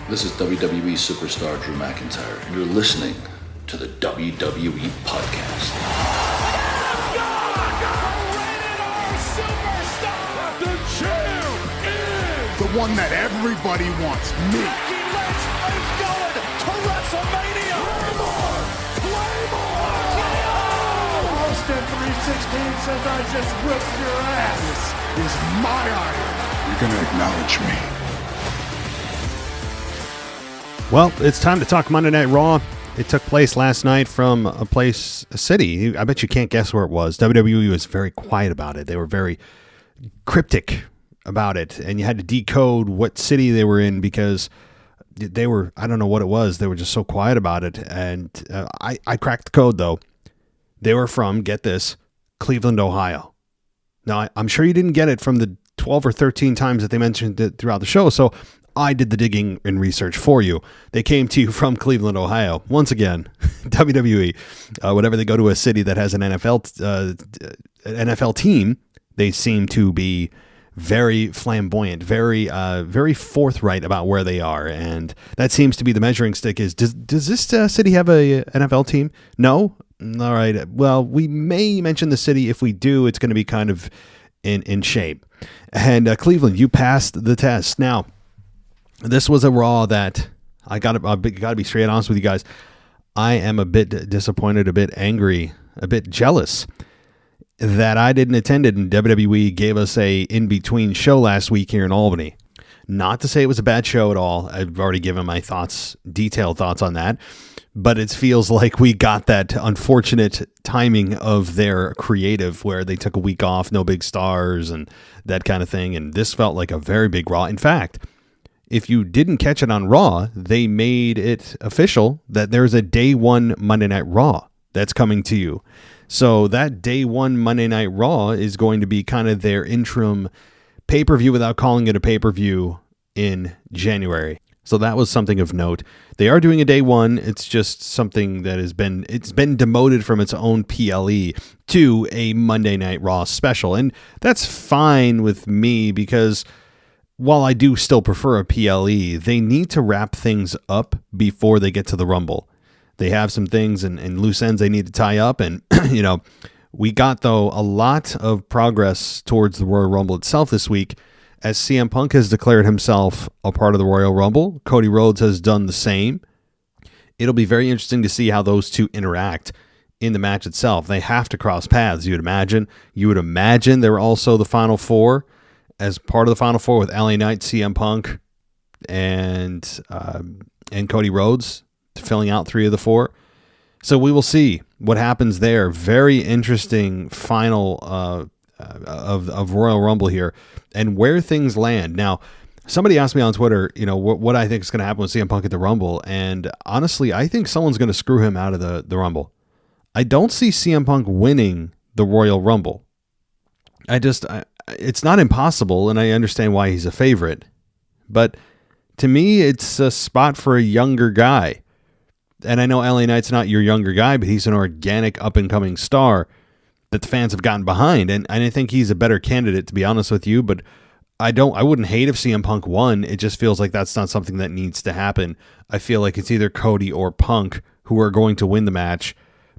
This is WWE superstar Drew McIntyre, and you're listening to the WWE Podcast. The champ is the one that everybody wants, me. Becky Lynch is going to WrestleMania. Claymore! Austin 316 says I just whipped your ass. This is my iron. You're going to acknowledge me. Well, it's time to talk Monday Night Raw. It took place last night from a city. I bet you can't guess where it was. WWE was very quiet about it. They were very cryptic about it, and you had to decode what city they were in because they were, I don't know what it was. They were just so quiet about it, and I cracked the code, though. They were from, get this, Cleveland, Ohio. Now, I'm sure you didn't get it from the 12 or 13 times that they mentioned it throughout the show, so I did the digging and research for you. They came to you from Cleveland, Ohio. Once again, WWE, whenever they go to a city that has an NFL team, they seem to be very flamboyant, very forthright about where they are, and that seems to be the measuring stick. Is does this city have a NFL team? No. All right. Well, we may mention the city. If we do, it's going to be kind of in shape. And Cleveland, you passed the test. Now, this was a Raw that I got to be straight honest with you guys. I am a bit disappointed, a bit angry, a bit jealous that I didn't attend it, and WWE gave us a in-between show last week here in Albany. Not to say it was a bad show at all. I've already given my detailed thoughts on that, but it feels like we got that unfortunate timing of their creative where they took a week off, no big stars and that kind of thing, and this felt like a very big Raw. In fact, if you didn't catch it on Raw, they made it official that there's a Day 1 Monday Night Raw that's coming to you. So that Day 1 Monday Night Raw is going to be kind of their interim pay-per-view without calling it a pay-per-view in January. So that was something of note. They are doing a Day 1. It's just something that it's been demoted from its own PLE to a Monday Night Raw special. And that's fine with me because while I do still prefer a PLE, they need to wrap things up before they get to the Rumble. They have some things and loose ends they need to tie up. And, we got, though, a lot of progress towards the Royal Rumble itself this week as CM Punk has declared himself a part of the Royal Rumble. Cody Rhodes has done the same. It'll be very interesting to see how those two interact in the match itself. They have to cross paths, you would imagine. You would imagine they were also the Final Four. As part of the Final Four with LA Knight, CM Punk, and Cody Rhodes filling out 3 of the 4. So we will see what happens there. Very interesting final of Royal Rumble here and where things land. Now, somebody asked me on Twitter, what I think is going to happen with CM Punk at the Rumble, and honestly, I think someone's going to screw him out of the Rumble. I don't see CM Punk winning the Royal Rumble. It's not impossible, and I understand why he's a favorite. But to me, it's a spot for a younger guy. And I know LA Knight's not your younger guy, but he's an organic, up-and-coming star that the fans have gotten behind. And I think he's a better candidate, to be honest with you. But I wouldn't hate if CM Punk won. It just feels like that's not something that needs to happen. I feel like it's either Cody or Punk who are going to win the match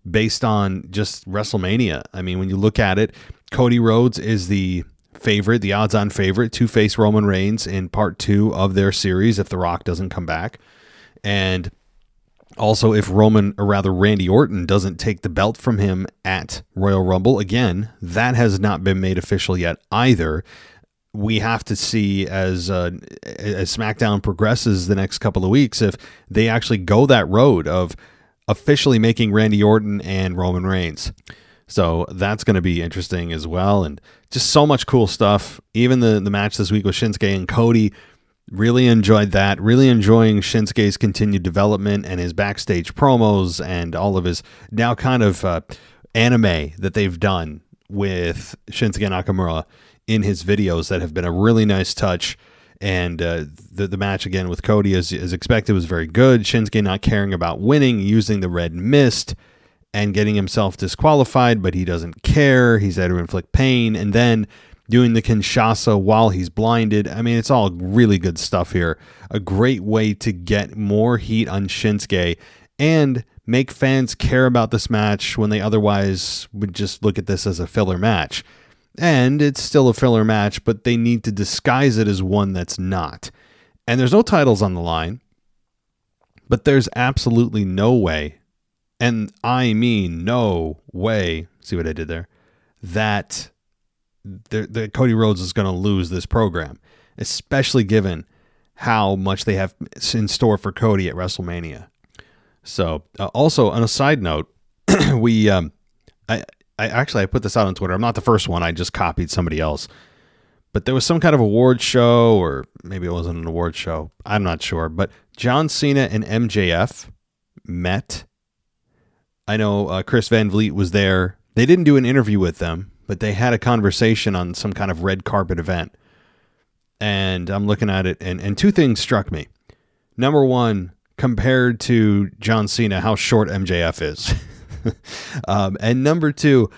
based on just WrestleMania. I mean, when you look at it, Cody Rhodes is the favorite, the odds-on favorite to face Roman Reigns in part 2 of their series if The Rock doesn't come back. And also if Randy Orton doesn't take the belt from him at Royal Rumble. Again, that has not been made official yet either. We have to see as SmackDown progresses the next couple of weeks if they actually go that road of officially making Randy Orton and Roman Reigns. So that's going to be interesting as well. And just so much cool stuff. Even the match this week with Shinsuke and Cody, really enjoyed that. Really enjoying Shinsuke's continued development and his backstage promos and all of his now kind of anime that they've done with Shinsuke Nakamura in his videos that have been a really nice touch. And the match again with Cody, as expected, was very good. Shinsuke not caring about winning, using the red mist and getting himself disqualified, but he doesn't care. He's there to inflict pain. And then doing the Kinshasa while he's blinded. I mean, it's all really good stuff here. A great way to get more heat on Shinsuke and make fans care about this match when they otherwise would just look at this as a filler match. And it's still a filler match, but they need to disguise it as one that's not. And there's no titles on the line, but there's absolutely no way, and I mean no way, see what I did there, that Cody Rhodes is going to lose this program, especially given how much they have in store for Cody at WrestleMania. So, also on a side note, I put this out on Twitter. I'm not the first one. I just copied somebody else. But there was some kind of award show, or maybe it wasn't an award show. I'm not sure. But John Cena and MJF met. I know Chris Van Vliet was there. They didn't do an interview with them, but they had a conversation on some kind of red carpet event. And I'm looking at it, and two things struck me. Number one, compared to John Cena, how short MJF is. And number two,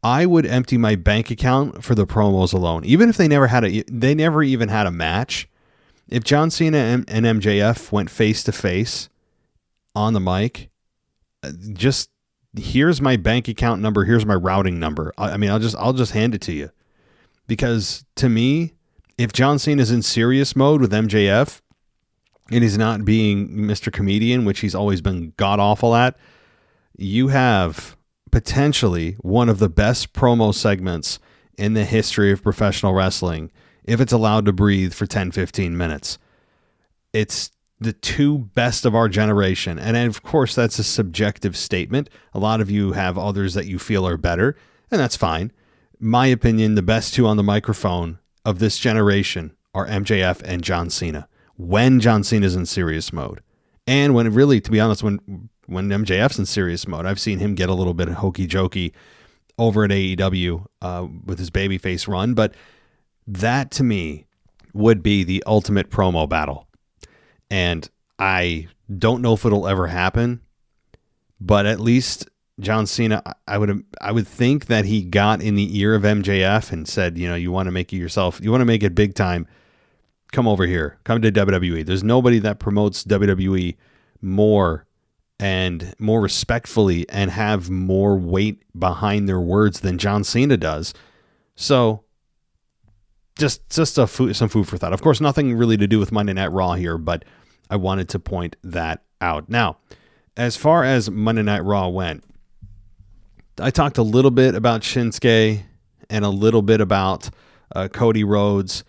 I would empty my bank account for the promos alone, even if they never even had a match. If John Cena and MJF went face to face on the mic, just here's my bank account number, here's my routing number. I mean, I'll just hand it to you, because to me, if John Cena is in serious mode with MJF and he's not being Mr. Comedian, which he's always been god awful at, you have potentially one of the best promo segments in the history of professional wrestling if it's allowed to breathe for 10-15 minutes. It's the two best of our generation. And of course, that's a subjective statement. A lot of you have others that you feel are better, and that's fine. My opinion, the best two on the microphone of this generation are MJF and John Cena, when John Cena's in serious mode. And when really, to be honest, when MJF's in serious mode, I've seen him get a little bit hokey jokey over at AEW with his babyface run. But that to me would be the ultimate promo battle. And I don't know if it'll ever happen, but at least John Cena, I would think that he got in the ear of MJF and said, you want to make it yourself, you want to make it big time, come over here, come to WWE. There's nobody that promotes WWE more and more respectfully and have more weight behind their words than John Cena does. So just some food for thought. Of course, nothing really to do with Monday Night Raw here, but I wanted to point that out. Now, as far as Monday Night Raw went, I talked a little bit about Shinsuke and a little bit about Cody Rhodes,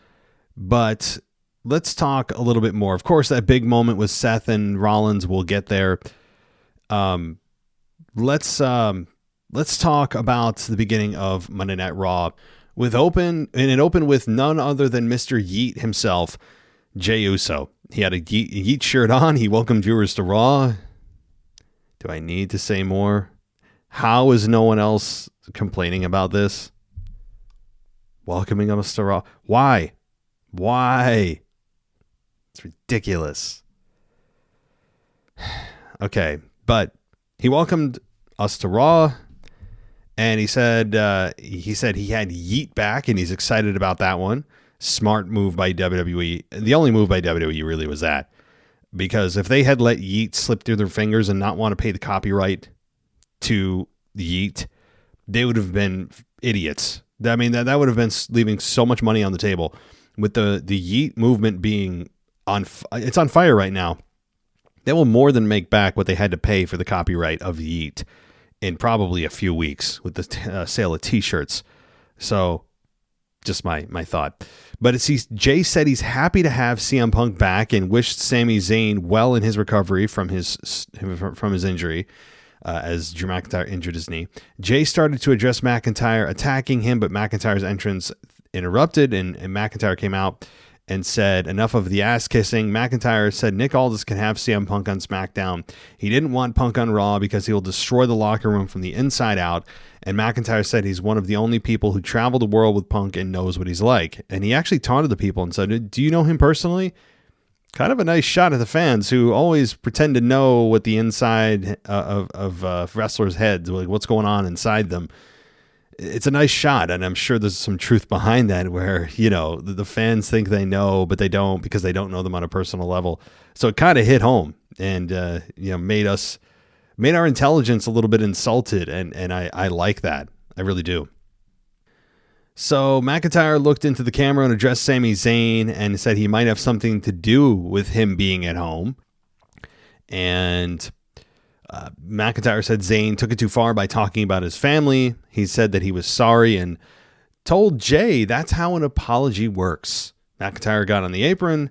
but let's talk a little bit more. Of course, that big moment with Seth and Rollins, we'll get there. Let's talk about the beginning of Monday Night Raw. It opened with none other than Mr. Yeet himself, Jey Uso. He had a Yeet shirt on. He welcomed viewers to Raw. Do I need to say more? How is no one else complaining about this? Welcoming us to Raw. Why? It's ridiculous. Okay, but he welcomed us to Raw, and he said he had Yeet back, and he's excited about that one. Smart move by WWE. The only move by WWE really was that, because if they had let Yeet slip through their fingers and not want to pay the copyright to Yeet, they would have been idiots. I mean, that would have been leaving so much money on the table. With the Yeet movement being it's on fire right now. They will more than make back what they had to pay for the copyright of Yeet in probably a few weeks with the sale of t-shirts. So just my thought. But Jay said he's happy to have CM Punk back and wished Sami Zayn well in his recovery from his injury, as Drew McIntyre injured his knee. Jay started to address McIntyre, attacking him, but McIntyre's entrance interrupted, and McIntyre came out and said, enough of the ass kissing. McIntyre said Nick Aldis can have CM Punk on SmackDown. He didn't want Punk on Raw because he will destroy the locker room from the inside out. And McIntyre said he's one of the only people who traveled the world with Punk and knows what he's like. And he actually taunted the people and said, do you know him personally? Kind of a nice shot at the fans who always pretend to know what the inside of wrestlers' heads, like what's going on inside them. it's a nice shot, and I'm sure there's some truth behind that where, the fans think they know, but they don't because they don't know them on a personal level. So it kind of hit home and, made our intelligence a little bit insulted. And I like that. I really do. So McIntyre looked into the camera and addressed Sami Zayn and said he might have something to do with him being at home. And McIntyre said Zayn took it too far by talking about his family. He said that he was sorry and told Jey that's how an apology works. McIntyre got on the apron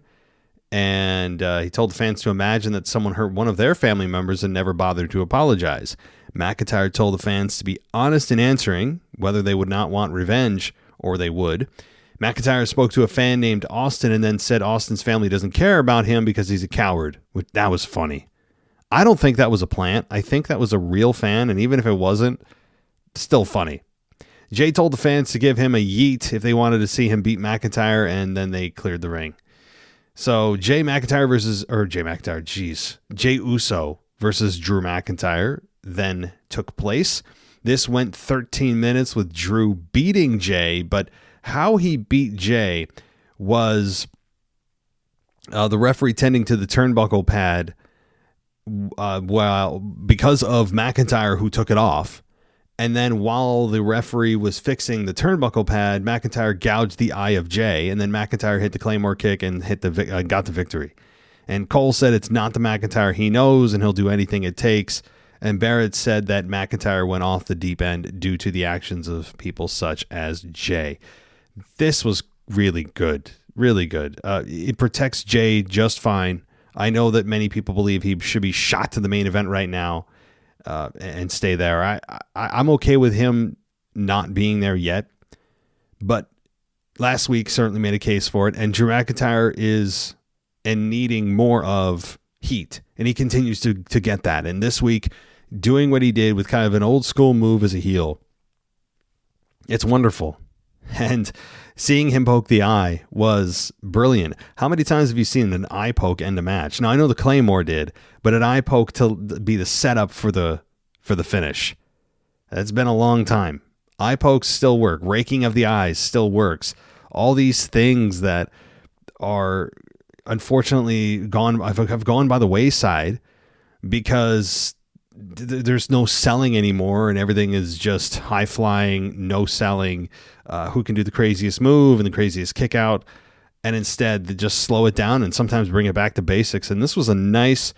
and he told the fans to imagine that someone hurt one of their family members and never bothered to apologize. McIntyre told the fans to be honest in answering whether they would not want revenge or they would. McIntyre spoke to a fan named Austin and then said Austin's family doesn't care about him because he's a coward. That was funny. I don't think that was a plant. I think that was a real fan, and even if it wasn't, still funny. Jey told the fans to give him a yeet if they wanted to see him beat McIntyre, and then they cleared the ring. So Jey Uso versus Drew McIntyre then took place. This went 13 minutes with Drew beating Jey, but how he beat Jey was the referee tending to the turnbuckle pad because of McIntyre, who took it off. And then while the referee was fixing the turnbuckle pad, McIntyre gouged the eye of Jey, and then McIntyre hit the Claymore kick and got the victory. And Cole said it's not the McIntyre he knows, and he'll do anything it takes. And Barrett said that McIntyre went off the deep end due to the actions of people such as Jey. This was really good, really good. It protects Jey just fine. I know that many people believe he should be shot to the main event right now and stay there. I'm okay with him not being there yet, but last week certainly made a case for it. And Drew McIntyre is needing more of heat, and he continues to get that. And this week, doing what he did with kind of an old school move as a heel, it's wonderful. And seeing him poke the eye was brilliant. How many times have you seen an eye poke end a match? Now, I know the Claymore did, but an eye poke to be the setup for the finish. That's been a long time. Eye pokes still work. Raking of the eyes still works. All these things that are unfortunately have gone by the wayside because there's no selling anymore, and everything is just high flying, no selling. Who can do the craziest move and the craziest kick out, and instead they just slow it down and sometimes bring it back to basics. And this was a nice,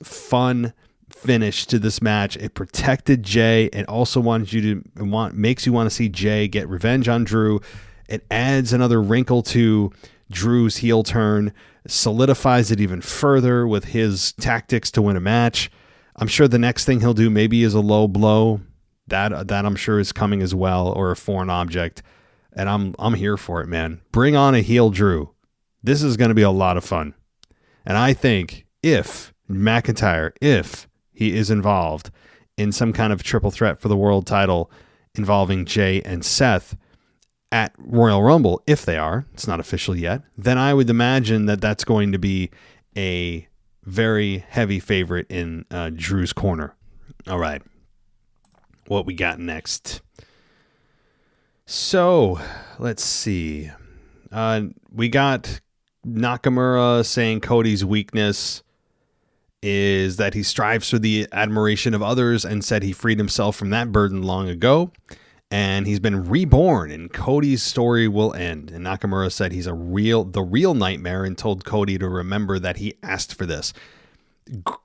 fun finish to this match. It protected Jey and also makes you want to see Jey get revenge on Drew. It adds another wrinkle to Drew's heel turn, solidifies it even further with his tactics to win a match. I'm sure the next thing he'll do maybe is a low blow. That I'm sure is coming as well, or a foreign object. And I'm here for it, man. Bring on a heel Drew. This is going to be a lot of fun. And I think if he is involved in some kind of triple threat for the world title involving Jey and Seth at Royal Rumble, if they are, it's not official yet, then I would imagine that that's going to be a very heavy favorite in Drew's corner. All right. What we got next? So, let's see. We got Nakamura saying Cody's weakness is that he strives for the admiration of others and said he freed himself from that burden long ago. And he's been reborn and Cody's story will end. And Nakamura said he's the real nightmare and told Cody to remember that he asked for this.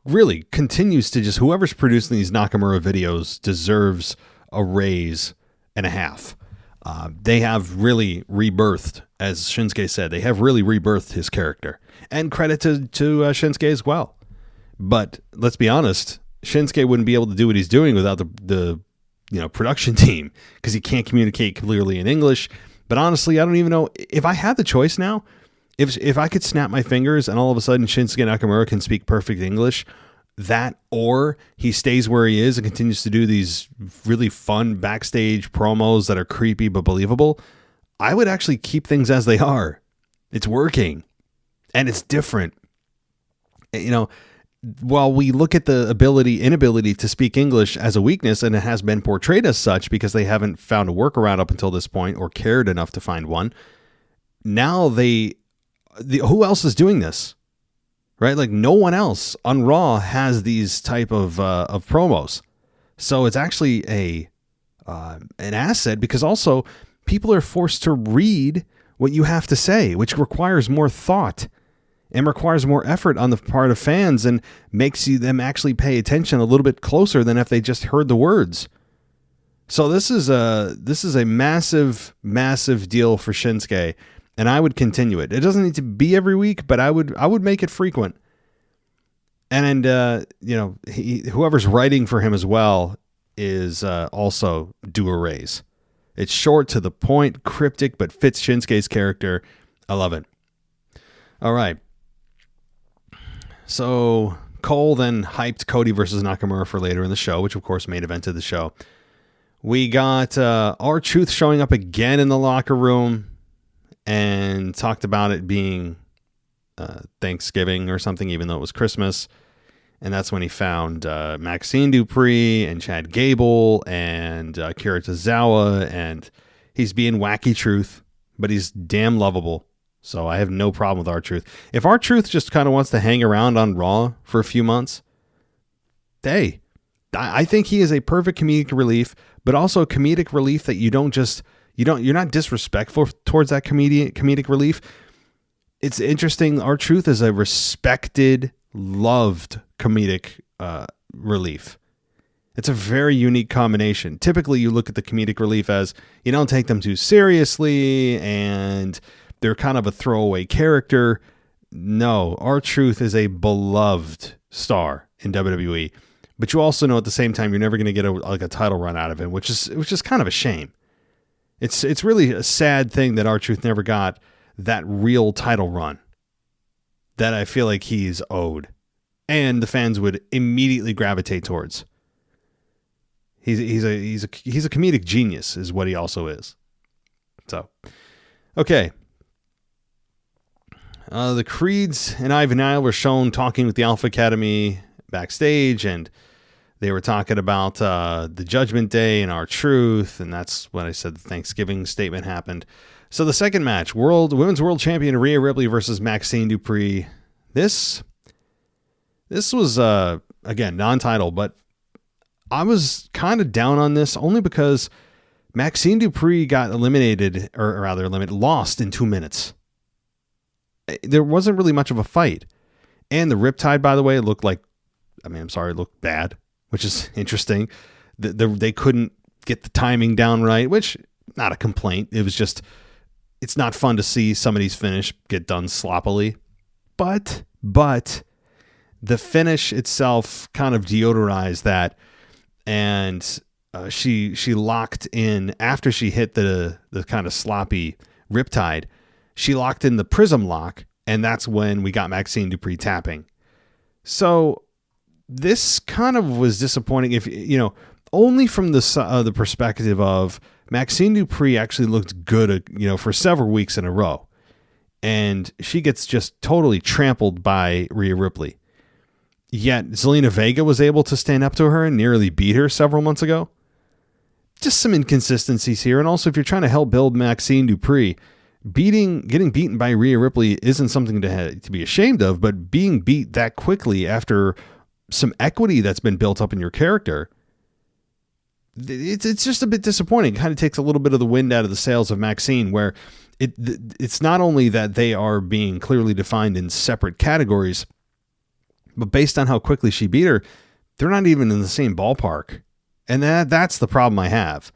Really continues to just, whoever's producing these Nakamura videos deserves a raise and a half. They have really rebirthed, as Shinsuke said, they have really rebirthed his character. And credit to Shinsuke as well. But let's be honest, Shinsuke wouldn't be able to do what he's doing without the production team, because he can't communicate clearly in English. But honestly, I don't even know if I had the choice now. If I could snap my fingers and all of a sudden Shinsuke Nakamura can speak perfect English, that or he stays where he is and continues to do these really fun backstage promos that are creepy but believable, I would actually keep things as they are. It's working and it's different. while we look at the inability to speak English as a weakness, and it has been portrayed as such because they haven't found a workaround up until this point or cared enough to find one. Now who else is doing this? Right? Like no one else on Raw has these type of promos. So it's actually an asset, because also people are forced to read what you have to say, which requires more thought and requires more effort on the part of fans and makes them actually pay attention a little bit closer than if they just heard the words. So this is a massive, massive deal for Shinsuke, and I would continue it. It doesn't need to be every week, but I would make it frequent. And whoever's writing for him as well is also due a raise. It's short, to the point, cryptic, but fits Shinsuke's character. I love it. All right. So Cole then hyped Cody versus Nakamura for later in the show, which of course main evented the show. We got R-Truth showing up again in the locker room and talked about it being Thanksgiving or something, even though it was Christmas. And that's when he found Maxxine Dupri and Chad Gable and Kira Tozawa, and he's being wacky Truth, but he's damn lovable. So I have no problem with R-Truth. If R-Truth just kind of wants to hang around on Raw for a few months, hey, I think he is a perfect comedic relief, but also a comedic relief that you're not disrespectful towards that comedic relief. It's interesting. R-Truth is a respected, loved comedic relief. It's a very unique combination. Typically, you look at the comedic relief as you don't take them too seriously and they're kind of a throwaway character. No, R-Truth is a beloved star in WWE, but you also know at the same time you're never going to get a title run out of him, which is kind of a shame. It's really a sad thing that R-Truth never got that real title run that I feel like he's owed, and the fans would immediately gravitate towards. He's a comedic genius, is what he also is. So, okay. The Creeds and Ivan Nile were shown talking with the Alpha Academy backstage, and they were talking about the Judgment Day and R-Truth, and that's when I said the Thanksgiving statement happened. So the second match, Women's World Champion Rhea Ripley versus Maxxine Dupri. This was, again, non-title, but I was kind of down on this only because Maxxine Dupri got lost in 2 minutes. There wasn't really much of a fight. And the Riptide, by the way, looked bad, which is interesting. They couldn't get the timing down right, which, not a complaint. It was just, it's not fun to see somebody's finish get done sloppily. But the finish itself kind of deodorized that. And she locked in, after she hit the kind of sloppy Riptide, she locked in the Prism lock, and that's when we got Maxxine Dupri tapping. So this kind of was disappointing, if only from the perspective of Maxxine Dupri actually looked good, for several weeks in a row, and she gets just totally trampled by Rhea Ripley. Yet Zelina Vega was able to stand up to her and nearly beat her several months ago. Just some inconsistencies here, and also if you're trying to help build Maxxine Dupri, getting beaten by Rhea Ripley isn't something to be ashamed of, but being beat that quickly after some equity that's been built up in your character, it's just a bit disappointing. It kind of takes a little bit of the wind out of the sails of Maxxine, where it's not only that they are being clearly defined in separate categories, but based on how quickly she beat her, they're not even in the same ballpark. And that's the problem I have.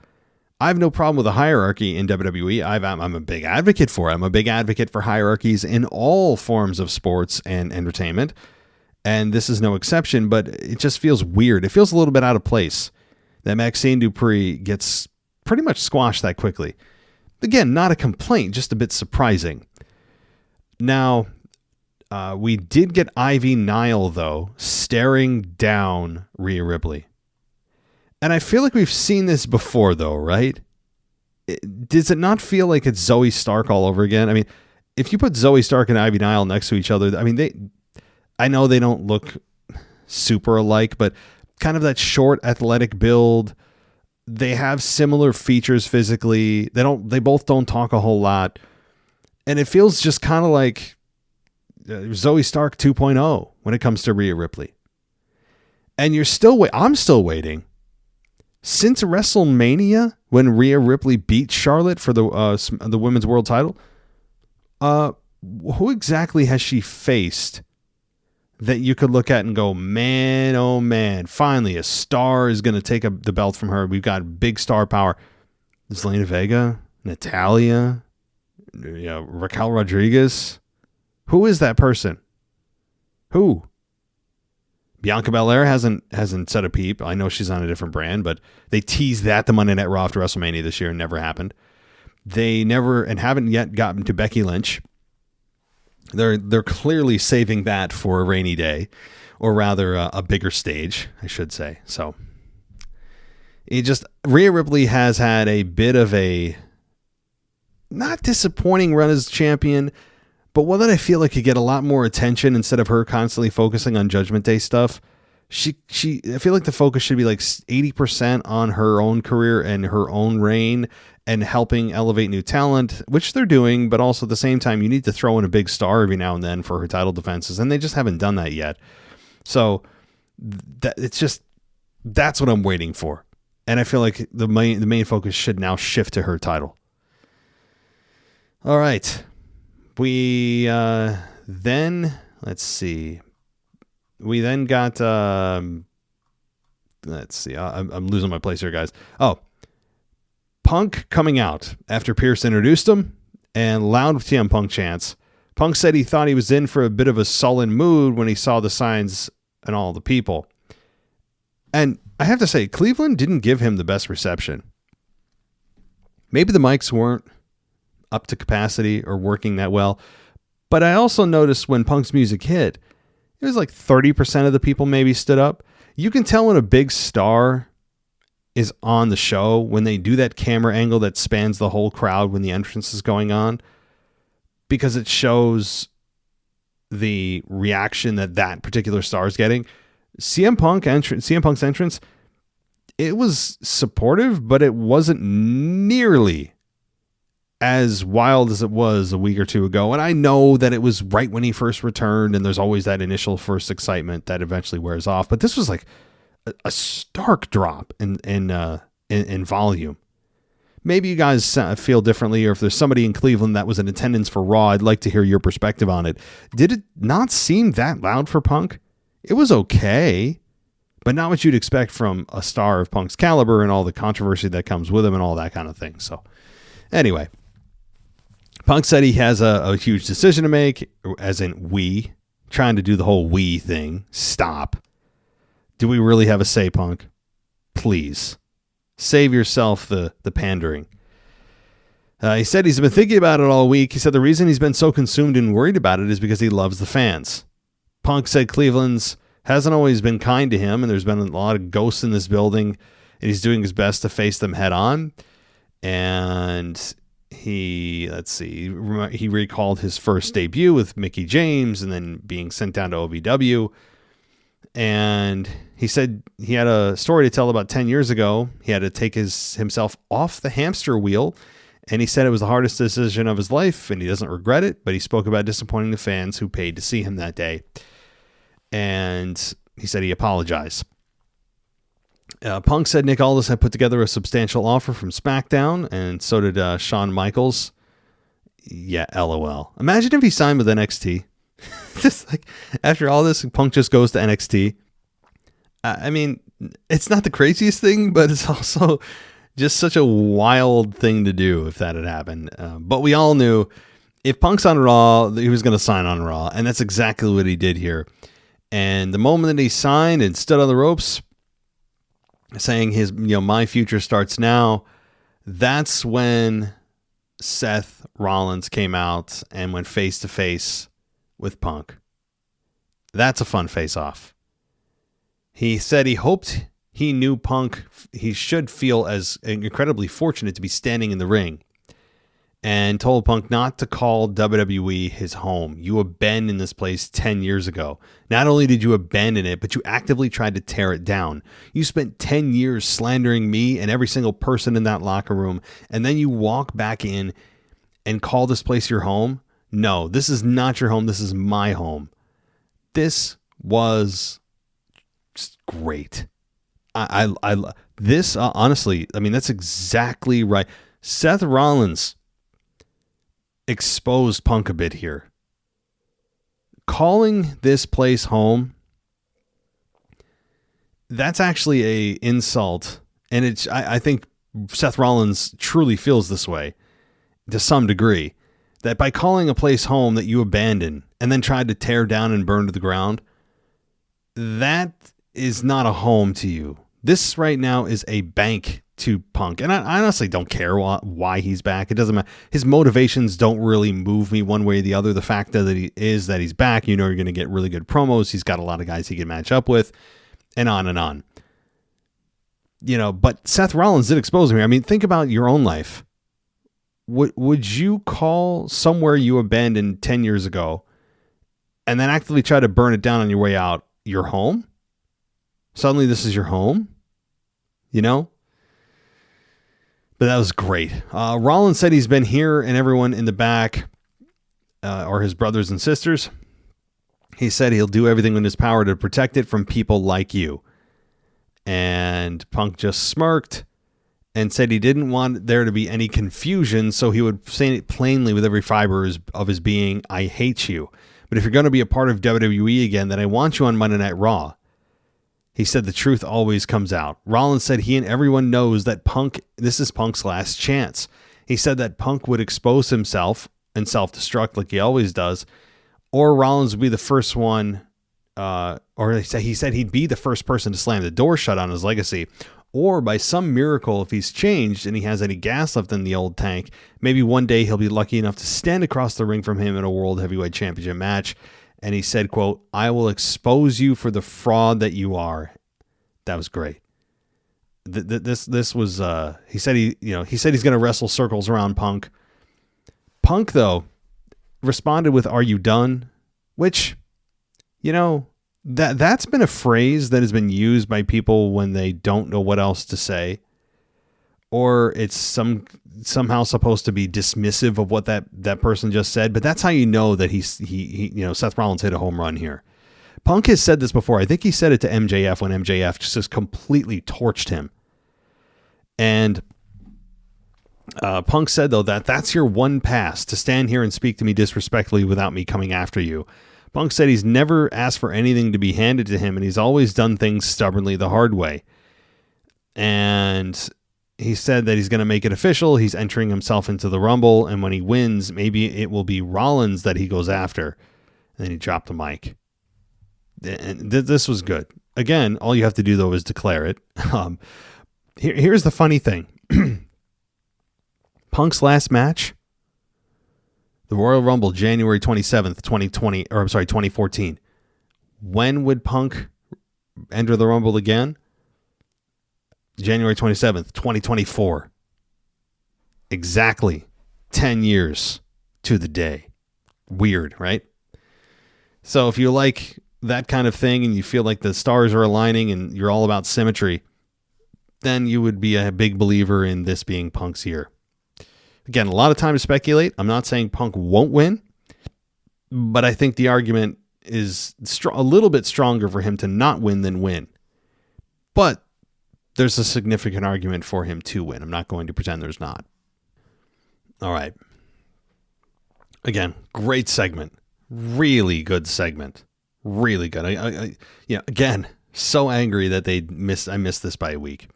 I have no problem with a hierarchy in WWE. I'm a big advocate for it. I'm a big advocate for hierarchies in all forms of sports and entertainment. And this is no exception, but it just feels weird. It feels a little bit out of place that Maxxine Dupri gets pretty much squashed that quickly. Again, not a complaint, just a bit surprising. Now, we did get Ivy Nile, though, staring down Rhea Ripley. And I feel like we've seen this before, though, right? Does it not feel like it's Zoe Stark all over again? I mean, if you put Zoe Stark and Ivy Nile next to each other, I mean, I know they don't look super alike, but kind of that short athletic build. They have similar features physically. They both don't talk a whole lot. And it feels just kind of like Zoe Stark 2.0 when it comes to Rhea Ripley. And I'm still waiting. Since WrestleMania, when Rhea Ripley beat Charlotte for the women's world title, who exactly has she faced that you could look at and go, man, oh man, finally a star is going to take the belt from her. We've got big star power. Zelina Vega, Natalya, Raquel Rodriguez. Who is that person? Who? Bianca Belair hasn't said a peep. I know she's on a different brand, but they teased that the Monday Night Raw after WrestleMania this year and never happened. They never and haven't yet gotten to Becky Lynch. They're clearly saving that for a rainy day, or rather a bigger stage, I should say. So Rhea Ripley has had a bit of a not disappointing run as champion, but one that I feel like could get a lot more attention instead of her constantly focusing on Judgment Day stuff. I feel like the focus should be like 80% on her own career and her own reign and helping elevate new talent, which they're doing, but also at the same time, you need to throw in a big star every now and then for her title defenses, and they just haven't done that yet. So that's what I'm waiting for. And I feel like the main focus should now shift to her title. All right. We then let's see. We then got let's see. I'm losing my place here, guys. Oh, Punk coming out after Pierce introduced him and loud CM Punk chants. Punk said he thought he was in for a bit of a sullen mood when he saw the signs and all the people. And I have to say, Cleveland didn't give him the best reception. Maybe the mics weren't up to capacity or working that well. But I also noticed when Punk's music hit, it was like 30% of the people maybe stood up. You can tell when a big star is on the show when they do that camera angle that spans the whole crowd when the entrance is going on, because it shows the reaction that particular star is getting. CM Punk's entrance, it was supportive, but it wasn't nearly as wild as it was a week or two ago. And I know that it was right when he first returned, and there's always that initial first excitement that eventually wears off. But this was like a stark drop in volume. Maybe you guys feel differently, or if there's somebody in Cleveland that was in attendance for Raw, I'd like to hear your perspective on it. Did it not seem that loud for Punk? It was okay, but not what you'd expect from a star of Punk's caliber and all the controversy that comes with him and all that kind of thing. So anyway, Punk said he has a huge decision to make, as in trying to do the whole we thing. Stop. Do we really have a say, Punk? Please. Save yourself the pandering. He said he's been thinking about it all week. He said the reason he's been so consumed and worried about it is because he loves the fans. Punk said Cleveland's hasn't always been kind to him, and there's been a lot of ghosts in this building, and he's doing his best to face them head on. And he recalled his first debut with Mickie James and then being sent down to OVW. And he said he had a story to tell about 10 years ago. He had to take himself off the hamster wheel. And he said it was the hardest decision of his life, and he doesn't regret it. But he spoke about disappointing the fans who paid to see him that day. And he said he apologized. Punk said Nick Aldis had put together a substantial offer from SmackDown, and so did Shawn Michaels. Yeah, LOL. Imagine if he signed with NXT. Just like after all this, Punk just goes to NXT. I mean, it's not the craziest thing, but it's also just such a wild thing to do if that had happened. But we all knew if Punk's on Raw, he was going to sign on Raw, and that's exactly what he did here. And the moment that he signed and stood on the ropes, saying his, my future starts now, that's when Seth Rollins came out and went face to face with Punk. That's a fun face-off. He said he hoped he knew Punk. He should feel as incredibly fortunate to be standing in the ring. and told Punk not to call WWE his home. You abandoned this place 10 years ago. Not only did you abandon it, but you actively tried to tear it down. You spent 10 years slandering me and every single person in that locker room, and then you walk back in and call this place your home? No, this is not your home. This is my home. This was just great. I this honestly, I mean, that's exactly right. Seth Rollins exposed Punk a bit here. Calling this place home, that's actually a insult, and it's I think Seth Rollins truly feels this way to some degree, that by calling a place home that you abandoned and then tried to tear down and burn to the ground, that is not a home to you. This right now is a bank to Punk. And I honestly don't care why he's back. It doesn't matter. His motivations don't really move me one way or the other. The fact that he's back, you know, you're going to get really good promos. He's got a lot of guys he can match up with, and on and on. You know, but Seth Rollins did expose me. I mean, think about your own life. Would you call somewhere you abandoned 10 years ago and then actively try to burn it down on your way out your home? Suddenly this is your home, you know? But that was great. Rollins said he's been here and everyone in the back are his brothers and sisters. He said he'll do everything in his power to protect it from people like you. And Punk just smirked and said he didn't want there to be any confusion, so he would say it plainly with every fiber of his being, I hate you. But if you're going to be a part of WWE again, then I want you on Monday Night Raw. He said the truth always comes out. Rollins said he and everyone knows that this is Punk's last chance. He said that Punk would expose himself and self-destruct like he always does, or Rollins would be the first one, or he said he'd be the first person to slam the door shut on his legacy, or by some miracle, if he's changed and he has any gas left in the old tank, maybe one day he'll be lucky enough to stand across the ring from him in a World Heavyweight Championship match. And he said, quote, I will expose you for the fraud that you are. That was great. This was, he said he's going to wrestle circles around Punk. Punk, though, responded with, are you done? Which, you know, that's been a phrase that has been used by people when they don't know what else to say, or it's somehow supposed to be dismissive of what that person just said. But that's how you know that he Seth Rollins hit a home run here. Punk has said this before. I think he said it to MJF when MJF just completely torched him. And Punk said, though, that's your one pass, to stand here and speak to me disrespectfully without me coming after you. Punk said he's never asked for anything to be handed to him, and he's always done things stubbornly the hard way. And he said that he's going to make it official. He's entering himself into the Rumble, and when he wins, maybe it will be Rollins that he goes after. And then he dropped the mic. And this was good. Again, all you have to do, though, is declare it. Here's the funny thing. Punk's last match, the Royal Rumble, January 27th, 2014. When would Punk enter the Rumble again? January 27th, 2024. Exactly 10 years to the day. Weird, right? So if you like that kind of thing and you feel like the stars are aligning and you're all about symmetry, then you would be a big believer in this being Punk's year. Again, a lot of time to speculate. I'm not saying Punk won't win, but I think the argument is a little bit stronger for him to not win than win. But there's a significant argument for him to win. I'm not going to pretend there's not. All right. Again, great segment. Really good segment. Really good. Again, so angry that I missed this by a week.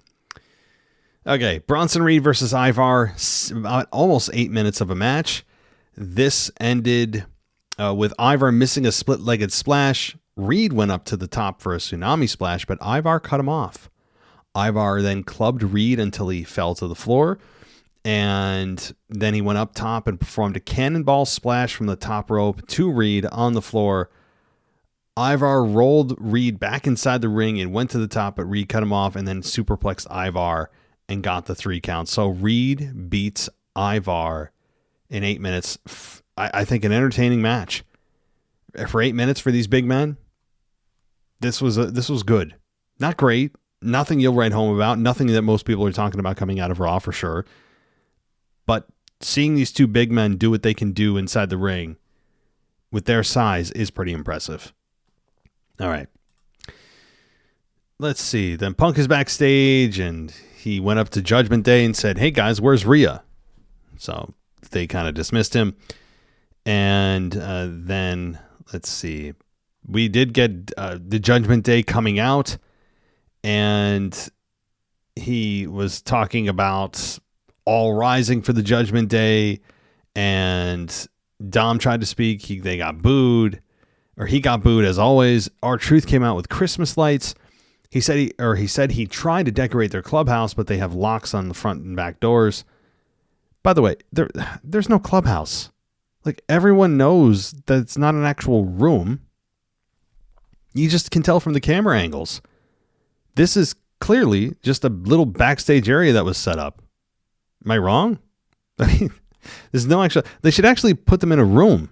Okay, Bronson Reed versus Ivar, about almost 8 minutes of a match. This ended with Ivar missing a split-legged splash. Reed went up to the top for a tsunami splash, but Ivar cut him off. Ivar then clubbed Reed until he fell to the floor, and then he went up top and performed a cannonball splash from the top rope to Reed on the floor. Ivar rolled Reed back inside the ring and went to the top, but Reed cut him off and then superplexed Ivar and got the 3 count. So Reed beats Ivar in 8 minutes. I think an entertaining match for 8 minutes for these big men. This was good. Not great. Nothing you'll write home about. Nothing that most people are talking about coming out of Raw for sure. But seeing these two big men do what they can do inside the ring with their size is pretty impressive. All right. Let's see. Then Punk is backstage and he went up to Judgment Day and said, "Hey guys, where's Rhea?" So they kind of dismissed him. And then let's see. We did get the Judgment Day coming out, and he was talking about all rising for the Judgment Day, and Dom tried to speak. They got booed, or he got booed as always. R-Truth came out with Christmas lights. He said he tried to decorate their clubhouse, but they have locks on the front and back doors. By the way, there's no clubhouse. Like, everyone knows that it's not an actual room. You just can tell from the camera angles. This is clearly just a little backstage area that was set up. Am I wrong? I mean, there's no actual... They should actually put them in a room.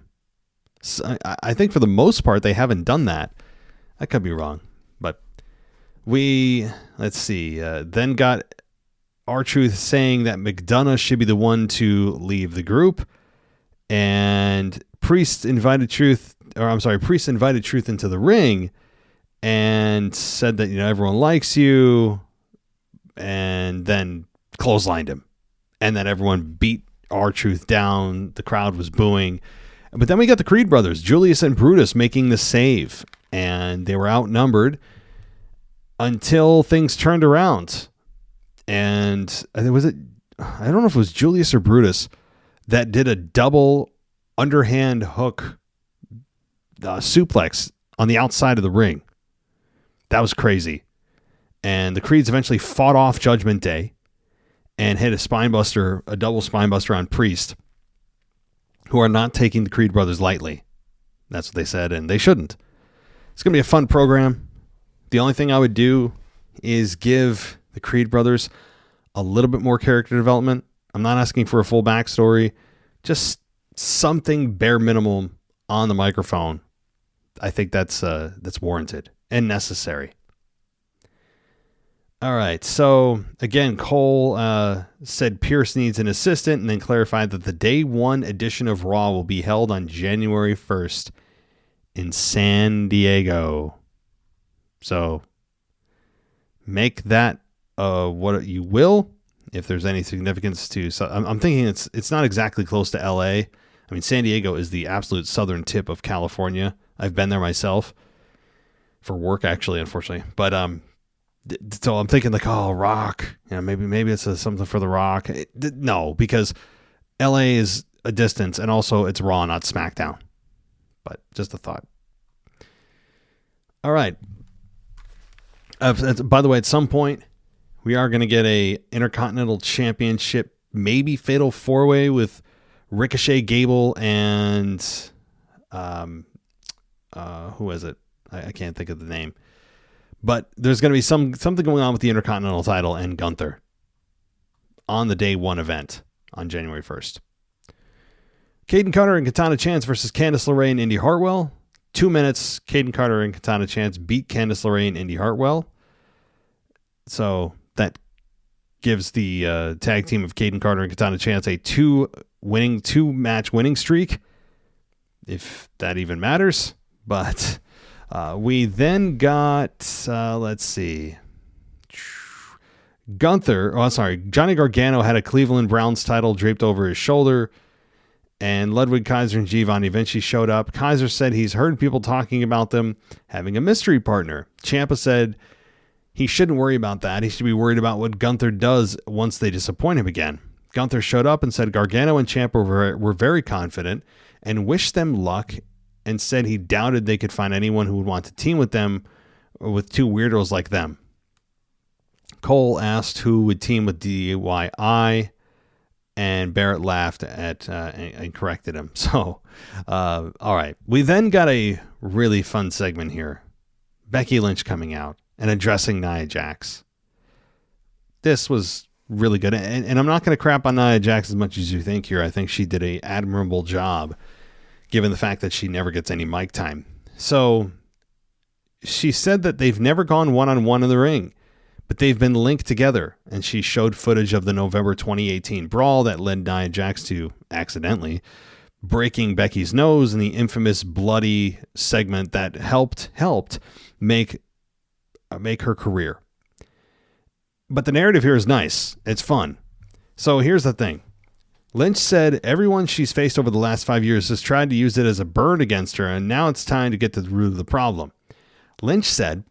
So I think for the most part, they haven't done that. I could be wrong. But let's see, then got R-Truth saying that McDonough should be the one to leave the group. And Priest invited Truth into the ring and said that, everyone likes you, and then clotheslined him. And then everyone beat R-Truth down. The crowd was booing. But then we got the Creed brothers, Julius and Brutus, making the save. And they were outnumbered until things turned around. And I don't know if it was Julius or Brutus that did a double underhand hook suplex on the outside of the ring. That was crazy. And the Creeds eventually fought off Judgment Day and hit a double spine buster on Priest, who are not taking the Creed brothers lightly. That's what they said, and they shouldn't. It's going to be a fun program. The only thing I would do is give the Creed brothers a little bit more character development. I'm not asking for a full backstory, just something bare minimum on the microphone. I think that's warranted and necessary. All right, so again, Cole said Pierce needs an assistant, and then clarified that the Day 1 edition of Raw will be held on January 1st in San Diego. So make that what you will. If there's any significance to, so I'm thinking it's not exactly close to LA. I mean, San Diego is the absolute southern tip of California. I've been there myself for work, actually, unfortunately. But so I'm thinking like, oh, Rock. Maybe it's something for the Rock. No, because LA is a distance, and also it's Raw, not SmackDown. But just a thought. All right. By the way, at some point, we are going to get a Intercontinental Championship, maybe Fatal 4-Way with Ricochet, Gable, and who is it? I can't think of the name. But there's going to be something going on with the Intercontinental title and Gunther on the Day 1 event on January 1st. Caden Carter and Katana Chance versus Candice LeRae and Indy Hartwell. 2 minutes, Caden Carter and Katana Chance beat Candice LeRae and Indy Hartwell. So that gives the tag team of Caden Carter and Katana Chance a two-match winning streak, if that even matters. But we then got, let's see, Johnny Gargano had a Cleveland Browns title draped over his shoulder, and Ludwig Kaiser and Giovanni Vinci showed up. Kaiser said he's heard people talking about them having a mystery partner. Ciampa said he shouldn't worry about that. He should be worried about what Gunther does once they disappoint him again. Gunther showed up and said Gargano and Ciampa were very confident and wished them luck, and said he doubted they could find anyone who would want to team with them or with two weirdos like them. Cole asked who would team with DIY, and Barrett laughed and corrected him. So, all right. We then got a really fun segment here. Becky Lynch coming out and addressing Nia Jax. This was really good. And I'm not going to crap on Nia Jax as much as you think here. I think she did an admirable job, given the fact that she never gets any mic time. So she said that they've never gone one-on-one in the ring, but they've been linked together. And she showed footage of the November 2018 brawl that led Nia Jax to accidentally breaking Becky's nose in the infamous bloody segment that helped make her career. But the narrative here is nice. It's fun. So here's the thing. Lynch said everyone she's faced over the last 5 years has tried to use it as a burn against her, and now it's time to get to the root of the problem. Lynch said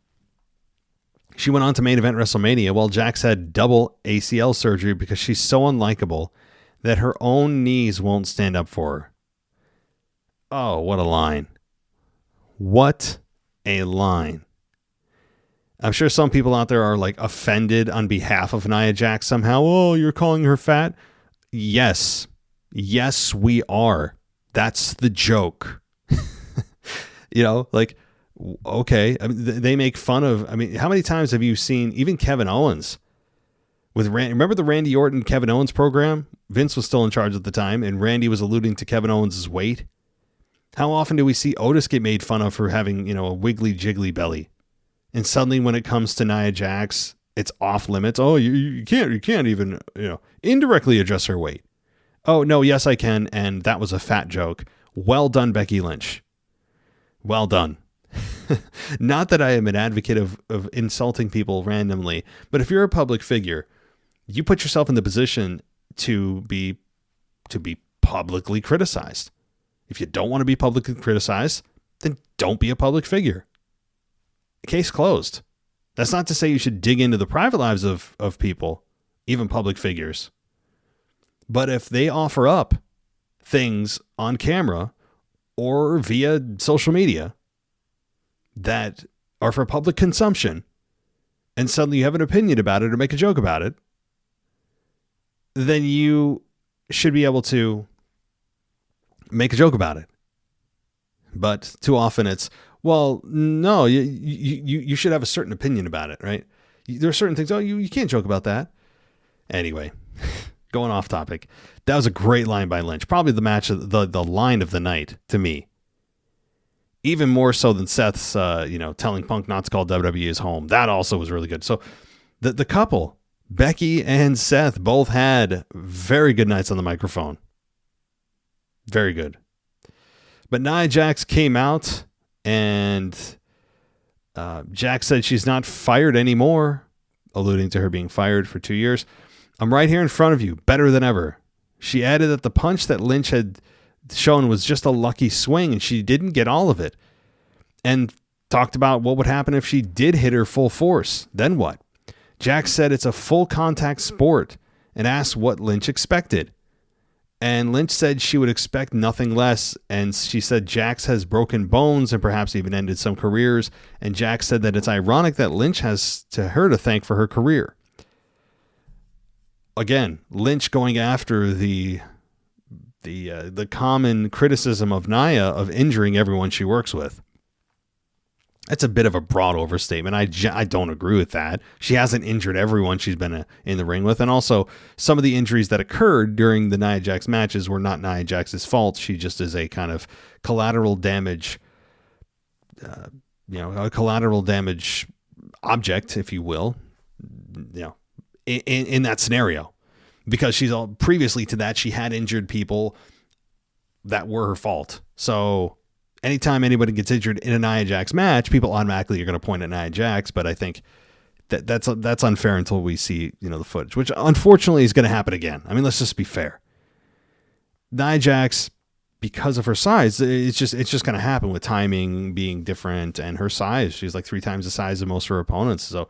she went on to main event WrestleMania while Jax had double ACL surgery because she's so unlikable that her own knees won't stand up for her. Oh, what a line. What a line. I'm sure some people out there are like offended on behalf of Nia Jax somehow. Oh, you're calling her fat? Yes. Yes, we are. That's the joke. Like, okay. I mean, they make fun of, how many times have you seen even Kevin Owens with remember the Randy Orton, Kevin Owens program? Vince was still in charge at the time, and Randy was alluding to Kevin Owens' weight. How often do we see Otis get made fun of for having, a wiggly jiggly belly? And suddenly when it comes to Nia Jax, it's off limits. Oh, you can't even, indirectly address her weight. Oh, no, yes, I can. And that was a fat joke. Well done, Becky Lynch. Well done. Not that I am an advocate of insulting people randomly, but if you're a public figure, you put yourself in the position to be publicly criticized. If you don't want to be publicly criticized, then don't be a public figure. Case closed. That's not to say you should dig into the private lives of people, even public figures. But if they offer up things on camera or via social media that are for public consumption, and suddenly you have an opinion about it or make a joke about it, then you should be able to make a joke about it. But too often it's, well, no, you should have a certain opinion about it, right? There are certain things, you can't joke about that. Anyway, going off topic. That was a great line by Lynch. Probably the match, the line of the night to me. Even more so than Seth's, telling Punk not to call WWE his home. That also was really good. So the couple, Becky and Seth, both had very good nights on the microphone. Very good. But Nia Jax came out and Jax said she's not fired anymore, alluding to her being fired for 2 years. I'm right here in front of you, better than ever. She added that the punch that Lynch had shown was just a lucky swing and she didn't get all of it. And talked about what would happen if she did hit her full force. Then what? Jax said it's a full contact sport and asked what Lynch expected. And Lynch said she would expect nothing less. And she said Jax has broken bones and perhaps even ended some careers. And Jax said that it's ironic that Lynch has her to thank for her career. Again, Lynch going after the common criticism of Nia of injuring everyone she works with. That's a bit of a broad overstatement. I don't agree with that. She hasn't injured everyone she's been in the ring with. And also, some of the injuries that occurred during the Nia Jax matches were not Nia Jax's fault. She just is a kind of collateral damage, a collateral damage object, if you will, in that scenario. Because previously to that, she had injured people that were her fault. So anytime anybody gets injured in a Nia Jax match, people automatically are going to point at Nia Jax. But I think that's unfair until we see, the footage, which unfortunately is going to happen again. I mean, let's just be fair. Nia Jax, because of her size, it's just going to happen with timing being different and her size. She's like 3 times the size of most of her opponents. So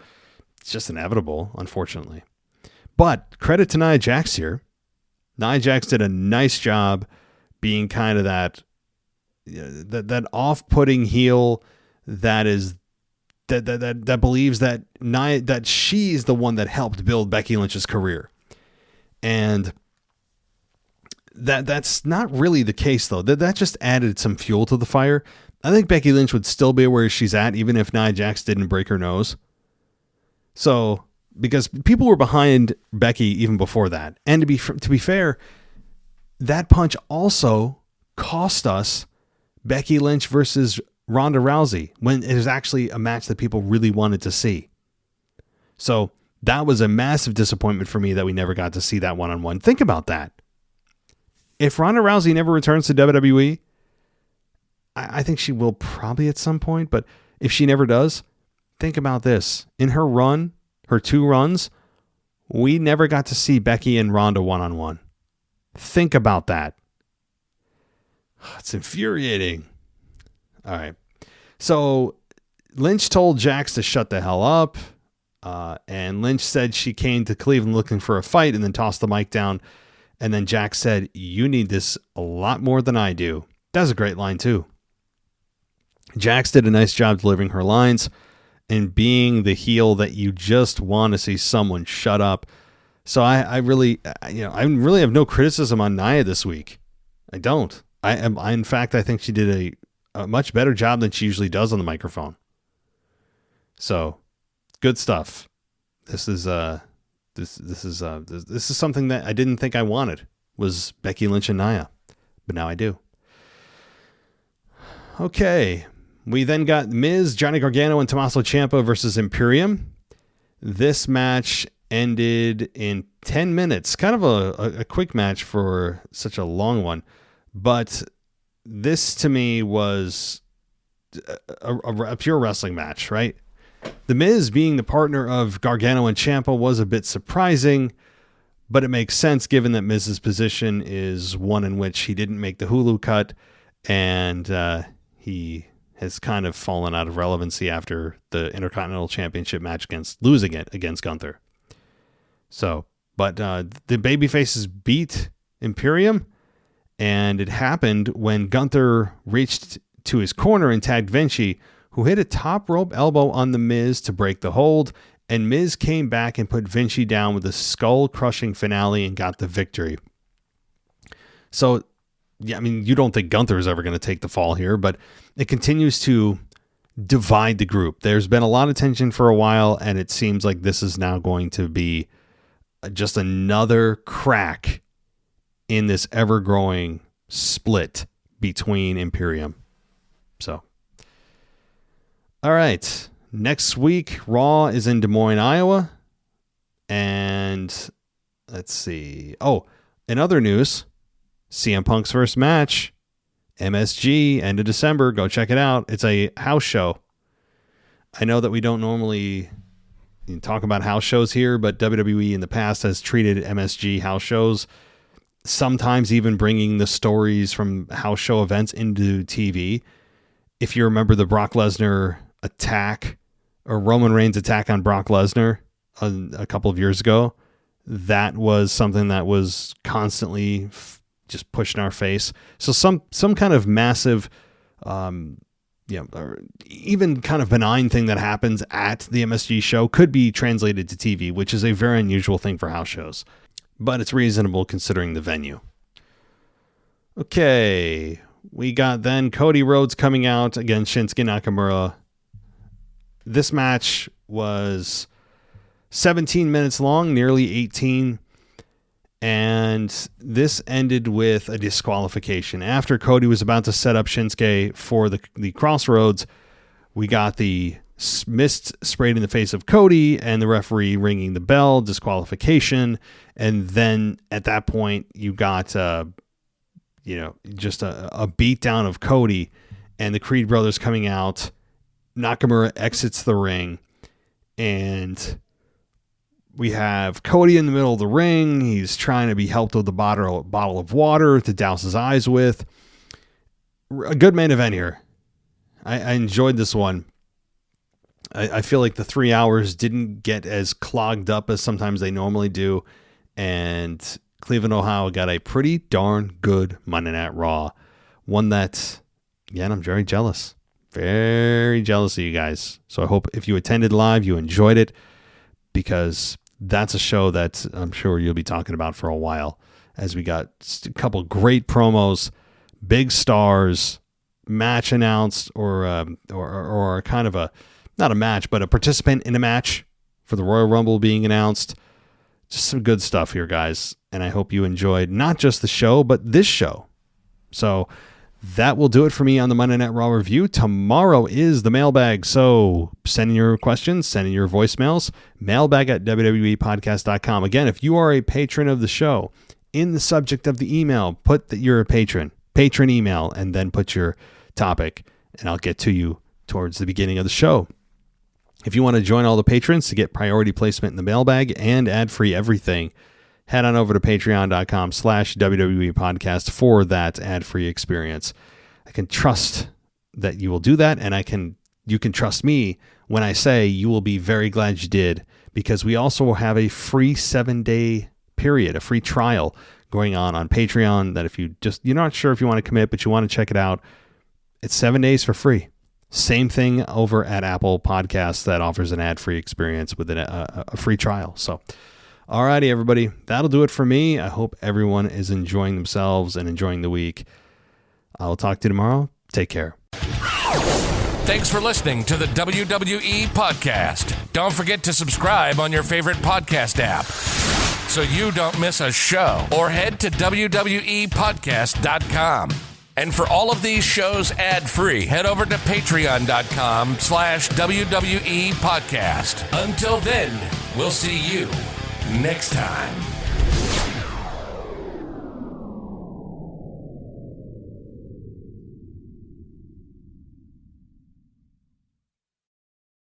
it's just inevitable, unfortunately. But credit to Nia Jax here. Nia Jax did a nice job being kind of that off-putting heel that believes that she's the one that helped build Becky Lynch's career. And that's not really the case, though. That just added some fuel to the fire. I think Becky Lynch would still be where she's at, even if Nia Jax didn't break her nose. So because people were behind Becky even before that. And to be fair, that punch also cost us Becky Lynch versus Ronda Rousey when it was actually a match that people really wanted to see. So that was a massive disappointment for me that we never got to see that one-on-one. Think about that. If Ronda Rousey never returns to WWE, I think she will probably at some point, but if she never does, think about this. In her run, her 2 runs, we never got to see Becky and Ronda one-on-one. Think about that. It's infuriating. All right. So Lynch told Jax to shut the hell up. And Lynch said she came to Cleveland looking for a fight and then tossed the mic down. And then Jax said, "You need this a lot more than I do." That's a great line too. Jax did a nice job delivering her lines and being the heel that you just want to see someone shut up. So I really have no criticism on Nia this week. I don't. In fact, I think she did a much better job than she usually does on the microphone. So good stuff. This is something that I didn't think I wanted, was Becky Lynch and Nia, but now I do. Okay. We then got Miz, Johnny Gargano, and Tommaso Ciampa versus Imperium. This match ended in 10 minutes. Kind of a quick match for such a long one. But this, to me, was a pure wrestling match, right? The Miz being the partner of Gargano and Ciampa was a bit surprising, but it makes sense given that Miz's position is one in which he didn't make the Hulu cut, and he has kind of fallen out of relevancy after the Intercontinental Championship match losing it against Gunther. So, but the babyfaces beat Imperium, and it happened when Gunther reached to his corner and tagged Vinci, who hit a top rope elbow on the Miz to break the hold, and Miz came back and put Vinci down with a skull-crushing finale and got the victory. So, yeah, I mean, you don't think Gunther is ever going to take the fall here, but it continues to divide the group. There's been a lot of tension for a while, and it seems like this is now going to be just another crack in this ever-growing split between Imperium. So, all right. Next week, Raw is in Des Moines, Iowa. And let's see. Oh, in other news, CM Punk's first match, MSG, end of December. Go check it out. It's a house show. I know that we don't normally talk about house shows here, but WWE in the past has treated MSG house shows, sometimes even bringing the stories from house show events into TV. If you remember the Brock Lesnar attack, or Roman Reigns attack on Brock Lesnar a couple of years ago, that was something that was constantly just pushed in our face. So some kind of massive, or even kind of benign thing that happens at the MSG show could be translated to TV, which is a very unusual thing for house shows, but it's reasonable considering the venue. Okay, we got then Cody Rhodes coming out against Shinsuke Nakamura. This match was 17 minutes long, nearly 18. And this ended with a disqualification. After Cody was about to set up Shinsuke for the Crossroads, we got the mist sprayed in the face of Cody and the referee ringing the bell, disqualification. And then at that point, you got, just a beatdown of Cody and the Creed brothers coming out. Nakamura exits the ring, and we have Cody in the middle of the ring. He's trying to be helped with a bottle of water to douse his eyes with. A good main event here. I enjoyed this one. I feel like the 3 hours didn't get as clogged up as sometimes they normally do, and Cleveland, Ohio got a pretty darn good Monday Night Raw. One that, yeah, I'm very jealous. Very jealous of you guys. So I hope if you attended live, you enjoyed it, because that's a show that I'm sure you'll be talking about for a while, as we got a couple great promos, big stars, match announced, or kind of not a match, but a participant in a match for the Royal Rumble being announced. Just some good stuff here, guys. And I hope you enjoyed not just the show, but this show. So that will do it for me on the Monday Night Raw review. Tomorrow is the mailbag. So send in your questions, send in your voicemails, mailbag at WWEpodcast.com. Again, if you are a patron of the show, in the subject of the email, put that you're a patron email, and then put your topic, and I'll get to you towards the beginning of the show. If you want to join all the patrons to get priority placement in the mailbag and ad-free everything, head on over to patreon.com/WWE podcast for that ad-free experience. I can trust that you will do that, and you can trust me when I say you will be very glad you did, because we also have a free 7-day period, a free trial going on Patreon, that if you're not sure if you want to commit, but you want to check it out, it's 7 days for free. Same thing over at Apple Podcasts that offers an ad-free experience with a free trial. So, alrighty, everybody, that'll do it for me. I hope everyone is enjoying themselves and enjoying the week. I'll talk to you tomorrow. Take care. Thanks for listening to the WWE Podcast. Don't forget to subscribe on your favorite podcast app so you don't miss a show, or head to WWEpodcast.com. And for all of these shows ad-free, head over to patreon.com/WWE Podcast. Until then, we'll see you next time.